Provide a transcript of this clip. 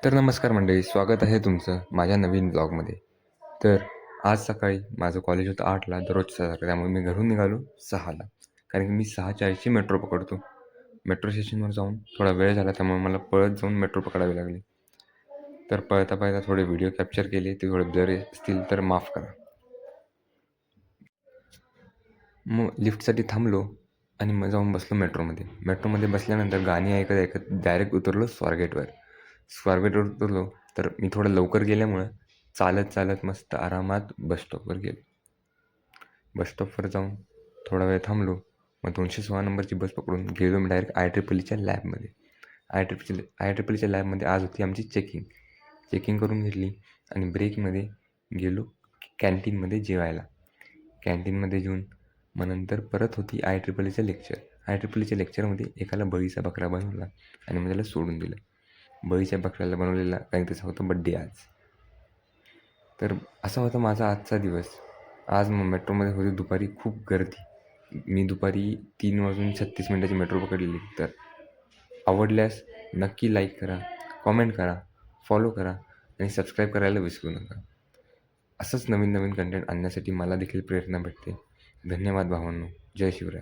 तर नमस्कार मंडळी, स्वागत आहे तुमचं माझ्या नवीन ब्लॉगमध्ये. तर आज सकाळी माझं कॉलेज होतं 8ला दररोजच्यासारखं, त्यामुळे मी घरून निघालो 6ला. कारण की मी 6:40ची मेट्रो पकडतो. मेट्रो स्टेशनवर जाऊन थोडा वेळ झाला, त्यामुळे मला पळत जाऊन मेट्रो पकडावी लागली. तर पळता थोडे व्हिडिओ कॅप्चर केले, ते थोडे ब्लर असतील तर माफ करा. मग लिफ्टसाठी थांबलो आणि मग जाऊन बसलो मेट्रोमध्ये. मेट्रोमध्ये बसल्यानंतर गाणी ऐकत ऐकत डायरेक्ट उतरलो स्वारगेटवर. स्वारगेटवर उतरलो तर मी थोडं लवकर गेल्यामुळं चालत मस्त आरामात बस स्टॉपवर गेलो. बस स्टॉपवर जाऊन थोडा वेळ थांबलो. मग 216 नंबरची बस पकडून गेलो मी डायरेक्ट IEEEच्या लॅबमध्ये. IEEEच्या लॅबमध्ये आज होती आमची चेकिंग करून घेतली आणि ब्रेकमध्ये गेलो कॅन्टीनमध्ये जेवायला. कॅन्टीनमध्ये जेवून मग नंतर परत होती IEEEचं लेक्चर. IEEEच्या लेक्चरमध्ये एकाला बळीचा बकरा बनवला आणि मग त्याला सोडून दिलं. बळीच्या बकऱ्याला बनवलेला कारण त्याचा होता बड्डे आज. तर असा होता माझा आजचा दिवस. आज मग मेट्रोमध्ये होती दुपारी खूप गर्दी. मी दुपारी 3:36 मेट्रो पकडलेली. तर आवडल्यास नक्की लाईक करा, कॉमेंट करा, फॉलो करा आणि सबस्क्राईब करायला विसरू नका. असंच नवीन कंटेंट आणण्यासाठी मला देखील प्रेरणा भेटते. धन्यवाद भावांनो. जय शिवराय.